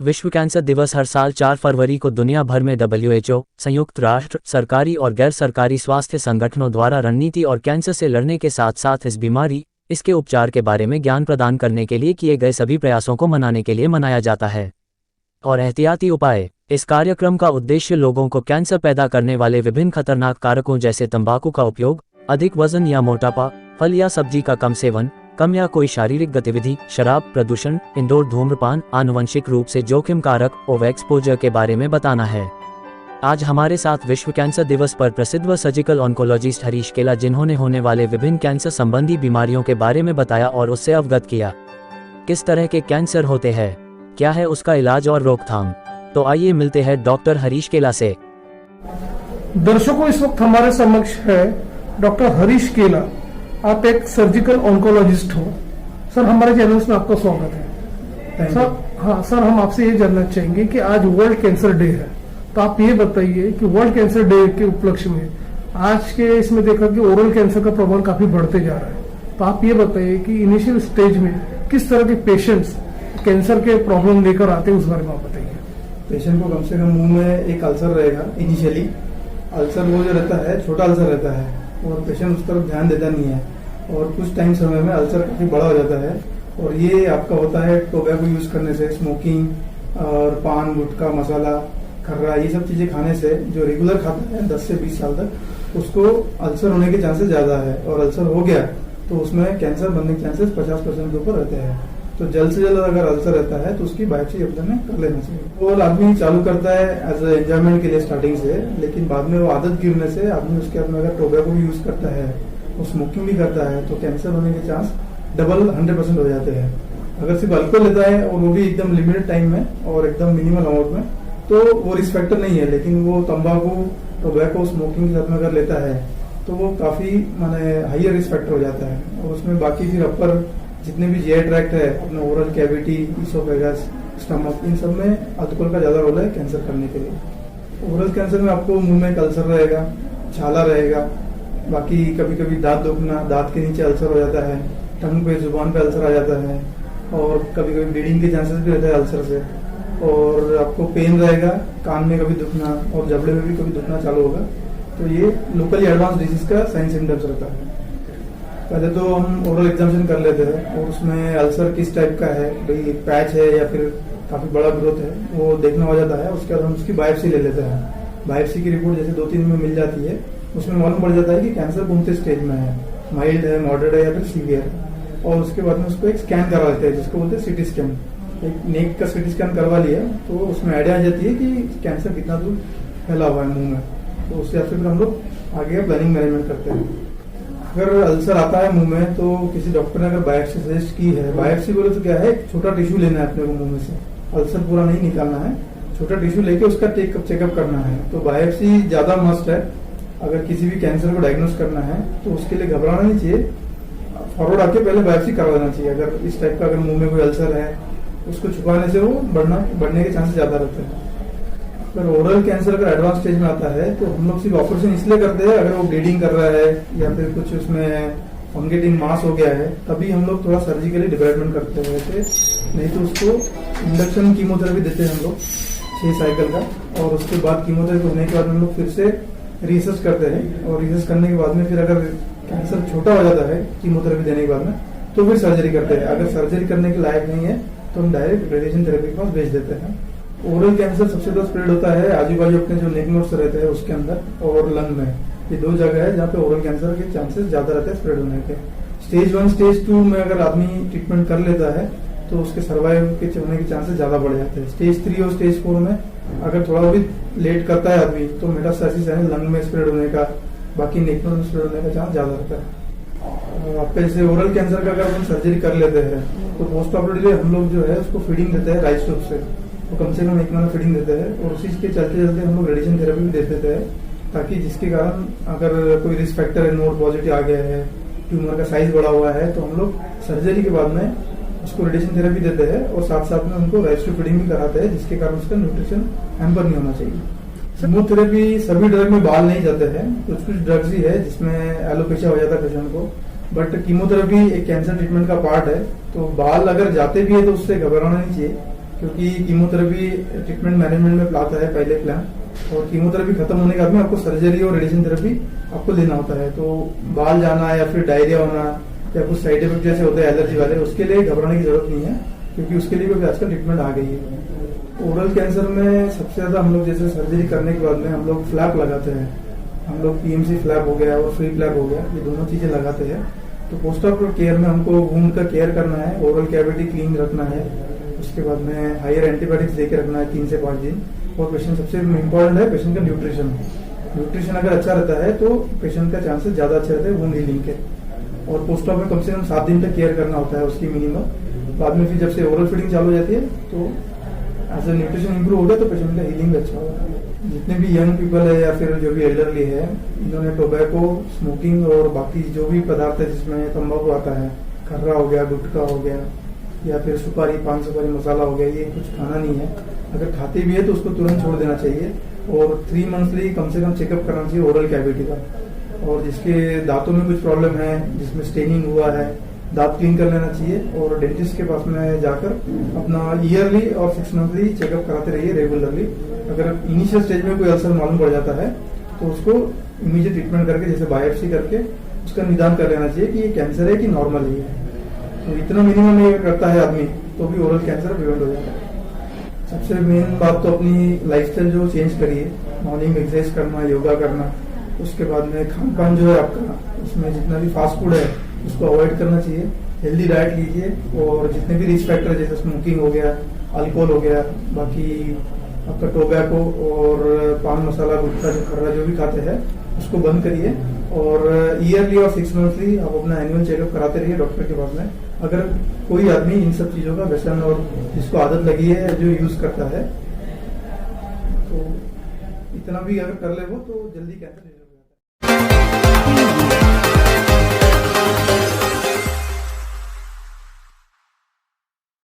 विश्व कैंसर दिवस हर साल 4 फरवरी को दुनिया भर में WHO, संयुक्त राष्ट्र, सरकारी और गैर सरकारी स्वास्थ्य संगठनों द्वारा रणनीति और कैंसर से लड़ने के साथ साथ इस बीमारी, इसके उपचार के बारे में ज्ञान प्रदान करने के लिए किए गए सभी प्रयासों को मनाने के लिए मनाया जाता है। और एहतियाती उपाय। इस कार्यक्रम का उद्देश्य लोगों को कैंसर पैदा करने वाले विभिन्न खतरनाक कारकों जैसे तंबाकू का उपयोग, अधिक वजन या मोटापा, फल या सब्जी का कम सेवन, कम या कोई शारीरिक गतिविधि, शराब, प्रदूषण, इंडोर धूम्रपान, आनुवंशिक रूप से जोखिम कारक ओवर एक्सपोजर के बारे में बताना है। आज हमारे साथ विश्व कैंसर दिवस पर प्रसिद्ध व सर्जिकल ऑन्कोलॉजिस्ट हरीश केला, जिन्होंने होने वाले विभिन्न कैंसर संबंधी बीमारियों के बारे में बताया और उससे अवगत किया। किस तरह के कैंसर होते हैं, क्या है उसका इलाज और रोकथाम, तो आइए मिलते हैं डॉक्टर हरीश केला से। दर्शकों, इस वक्त हमारे समक्ष है डॉक्टर हरीश केला। आप एक सर्जिकल ऑन्कोलॉजिस्ट हो। सर, हमारे चैनल में आपका स्वागत है। सर, हाँ सर, हम आपसे ये जानना चाहेंगे कि आज वर्ल्ड कैंसर डे है, तो आप ये बताइए कि वर्ल्ड कैंसर डे के उपलक्ष्य में आज के इसमें देखा कि ओरल कैंसर का प्रमाण काफी बढ़ते जा रहा है, तो आप ये बताइए कि इनिशियल स्टेज में किस तरह के पेशेंट्स कैंसर के प्रॉब्लम लेकर आते हैं, उस बारे में आप बताइए। पेशेंट को कम से कम मुंह में एक अल्सर रहेगा। इनिशियली अल्सर वो जो रहता है छोटा अल्सर रहता है और पेशेंट उस तरफ ध्यान देता नहीं है, और कुछ टाइम समय में अल्सर काफी बड़ा हो जाता है। और ये आपका होता है टोबैको यूज करने से, स्मोकिंग और पान, गुटखा, मसाला, खर्रा, ये सब चीजें खाने से जो रेगुलर खाता है 10 से 20 साल तक, उसको अल्सर होने के चांसेस ज्यादा है। और अल्सर हो गया तो उसमें कैंसर बनने के चांसेस 50% के ऊपर रहते हैं। तो जल्द से जल्द अगर अल्सर रहता है तो उसकी बायोप्सी अपने कर लेना चाहिए। और आदमी चालू करता है एज ए एंजॉयमेंट के लिए स्टार्टिंग से, लेकिन बाद में वो आदत गिरने से आदमी उसके अपने अगर टोबैको भी यूज करता है, वो स्मोकिंग भी करता है, तो कैंसर होने के चांस डबल 100% हो जाते हैं। अगर सिर्फ अल्कोहल लेता है और वो भी एकदम लिमिटेड टाइम में और एकदम मिनिमल अमाउंट में, तो वो रिस्क फैक्टर नहीं है। लेकिन वो तंबाकू, टोबैको, स्मोकिंग के साथ में अगर लेता है तो वो काफी माने हाइयर रिस्क फैक्टर हो जाता है। और उसमें बाकी फिर अपर जितने भी जीआई ट्रैक्ट है, अपना ओरल कैविटी, इसोफेगस, स्टमक, इन सब में अल्कोहल का ज्यादा रोल है कैंसर करने के लिए। ओरल कैंसर में आपको मुंह में एक अल्सर रहेगा, छाला रहेगा, बाकी कभी कभी दांत दुखना, दांत के नीचे अल्सर हो जाता है, टंग पे, जुबान पे अल्सर आ जाता है, और कभी कभी ब्लीडिंग के चांसेस भी रहता है अल्सर से। और आपको पेन रहेगा, कान में कभी दुखना और जबड़े में भी कभी दुखना चालू होगा। तो ये लोकली एडवांस डिजीज का साइन सिम्टम्स रहता है। पहले तो हम ओरल एग्जामिनेशन कर लेते हैं और उसमें अल्सर किस टाइप का है, भाई पैच है या फिर काफी बड़ा ग्रोथ है, वो देखना हो जाता है। उसके बाद हम उसकी बायोप्सी ले लेते हैं। बायोप्सी की रिपोर्ट जैसे 2-3 दिन में मिल जाती है, उसमें मालूम पड़ जाता है कि कैंसर कौन से स्टेज में है, माइल्ड है, मॉडरेट है या फिर सीवियर। और उसके बाद में उसको एक स्कैन करवा लेते हैं, जिसको बोलते हैं सीटी स्कैन। एक नेक का सीटी स्कैन करवा लिया तो उसमें आइडिया आ जाती है कि कैंसर कितना दूर फैला हुआ है मुंह में। तो उसके बाद फिर हम लोग आगे प्लानिंग मैनेजमेंट करते हैं। अगर अल्सर आता है मुंह में तो किसी डॉक्टर ने अगर बायोप्सी सजेस्ट की है, बायोप्सी बोले तो क्या है, छोटा टिश्यू लेना है अपने को मुंह में से, अल्सर पूरा नहीं निकालना है, छोटा टिश्यू लेके उसका चेकअप करना है। तो बायोप्सी ज्यादा मस्ट है। अगर किसी भी कैंसर को डायग्नोस करना है तो उसके लिए घबराना नहीं चाहिए, फॉरवर्ड आके पहले बायोप्सी करवा देना चाहिए। अगर इस टाइप का अगर मुंह में कोई अल्सर है, उसको छुपाने से वो बढ़ने के चांसेस ज्यादा रहते हैं। अगर ओरल कैंसर अगर एडवांस स्टेज में आता है तो हम लोग सिर्फ ऑपरेशन इसलिए करते हैं अगर वो ब्लीडिंग कर रहा है या फिर कुछ उसमें फंगेटिंग मास हो गया है, तभी हम लोग थोड़ा सर्जिकली डिवेलपमेंट करते हैं। वैसे नहीं तो उसको इंडक्शन कीमोथेरेपी देते हैं हम लोग 6 साइकिल का, और उसके बाद कीमोथेरेपी होने के बाद हम लोग फिर से रिसर्च करते हैं। और रिसर्च करने के बाद में फिर अगर कैंसर छोटा हो जाता है कीमोथेरेपी देने के बाद में, तो फिर सर्जरी करते हैं। अगर सर्जरी करने के लायक नहीं है तो हम डायरेक्ट रेडिएशन थेरेपी के पास भेज देते हैं। ओरल कैंसर सबसे ज्यादा स्प्रेड होता है आजू बाजू अपने जो नेक नोड्स रहते हैं उसके अंदर और लंग में। ये 2 जगह है जहाँ पे ओरल कैंसर के चांसेस ज्यादा रहते हैं स्प्रेड होने के। स्टेज 1, स्टेज 2 में अगर आदमी ट्रीटमेंट कर लेता है तो उसके सर्वाइव के होने के चांसेस ज्यादा बढ़ जाते हैं। स्टेज 3 और स्टेज 4 में अगर थोड़ा भी लेट करता है आदमी तो मेटास्टेसिस है लंग में स्प्रेड होने का, बाकी नेक नोड में स्प्रेड होने का चांस ज्यादा रहता है। जैसे ओरल कैंसर का अगर हम सर्जरी कर लेते हैं तो पोस्ट ऑपरेटिवली हम लोग जो है उसको फीडिंग देते हैं राइट ट्यूब से, तो कम से कम 1 महीना फीडिंग देते हैं। और उसी के चलते चलते हम लोग रेडिएशन थेरेपी भी दे देते हैं, ताकि जिसके कारण अगर कोई रिस्क फैक्टर है, नोड पॉजिटिव आ गया है, ट्यूमर का साइज बढ़ा हुआ है, तो हम लोग सर्जरी के बाद में उसको रेडिएशन थेरेपी देते हैं और साथ साथ में उनको राइट ट्यूब फीडिंग भी कराते हैं, जिसके कारण उसका न्यूट्रिशन हैम्पर नहीं होना चाहिए। कीमोथेरेपी सभी ड्रग में बाल नहीं जाते हैं, कुछ ड्रग्स ही है जिसमें एलोपेशिया हो जाता है पेशेंट को, बट कीमोथेरेपी एक कैंसर ट्रीटमेंट का पार्ट है। तो बाल अगर जाते भी है तो उससे घबराना नहीं चाहिए। क्योंकि कीमोथेरेपी ट्रीटमेंट मैनेजमेंट में आता है पहले प्लान, और कीमोथेरेपी खत्म होने के बाद में आपको सर्जरी और रेडिएशन थेरेपी आपको लेना होता है। तो बाल जाना या फिर डायरिया होना या कुछ साइड इफेक्ट जैसे होते हैं एलर्जी वाले, उसके लिए घबराने की जरूरत नहीं है, क्योंकि उसके लिए भी आजकल ट्रीटमेंट आ गई है। ओरल कैंसर में सबसे ज्यादा हम लोग जैसे सर्जरी करने के बाद में हम लोग फ्लैप लगाते हैं, हम लोग पीएमसी फ्लैप हो गया और फ्री फ्लैप हो गया, ये दोनों चीजें लगाते हैं। तो पोस्ट ऑप केयर में हमको वुंड का केयर करना है, ओरल कैविटी क्लीन रखना है, उसके बाद में हायर एंटीबायोटिक्स देके रखना है 3 से 5 दिन। और पेशेंट सबसे इम्पोर्टेंट है पेशेंट का न्यूट्रिशन अगर अच्छा रहता है तो पेशेंट का चांसेस ज्यादा अच्छे रहते हैं वुंड हीलिंग के। और पोस्ट ऑप में कम से कम 7 दिन तक केयर करना होता है उसकी मिनिमम। बाद में फिर जब से ओरल फीडिंग चालू हो जाती है तो एज ए न्यूट्रिशन इंप्रूव होगा तो पेशेंट का हीलिंग अच्छा होगा। जितने भी यंग पीपल है या फिर जो भी एल्डरली है, इन्होंने टोबैको, स्मोकिंग और बाकी जो भी पदार्थ है जिसमें तंबाकू आता है, खर्रा हो गया, गुटखा हो गया या फिर सुपारी, पान सुपारी, मसाला हो गया, ये कुछ खाना नहीं है। अगर खाते भी है तो उसको तुरंत छोड़ देना चाहिए। और 3 मंथली कम से कम चेकअप करना चाहिए ओरल कैविटी का। और जिसके दांतों में कुछ प्रॉब्लम है, जिसमें स्टेनिंग हुआ है, दांत क्लीन कर लेना चाहिए और डेंटिस्ट के पास में जाकर अपना ईयरली और 6 मंथली चेकअप कराते रहिए रेगुलरली। अगर इनिशियल स्टेज में कोई अल्सर मालूम पड़ जाता है तो उसको इमीडिएट ट्रीटमेंट करके जैसे बायोप्सी करके उसका निदान कर लेना चाहिए कि ये कैंसर है कि नॉर्मल ही है। तो इतना मिनिमम ये करता है आदमी तो भी ओरल कैंसर प्रिवेंट हो जाता है। सबसे मेन बात तो अपनी लाइफस्टाइल जो चेंज करिए, मॉर्निंग एक्सरसाइज करना, योगा करना, उसके बाद में खान पान जो है आपका उसमें जितना भी फास्ट फूड है उसको अवॉइड करना चाहिए, हेल्दी डाइट लीजिए। और जितने भी रिस्क फैक्टर जैसे स्मोकिंग हो गया, अल्कोहल हो गया, बाकी आपका टोबैको और पान मसाला, गुटखा, जो खर्रा जो भी खाते हैं उसको बंद करिए। और ईयरली और 6 मंथली आप अपना एनुअल चेकअप कराते रहिए डॉक्टर के पास में। अगर कोई आदमी इन सब चीजों का व्यसन और जिसको आदत लगी है जो यूज करता है तो इतना भी अगर कर ले वो तो जल्दी कैंसर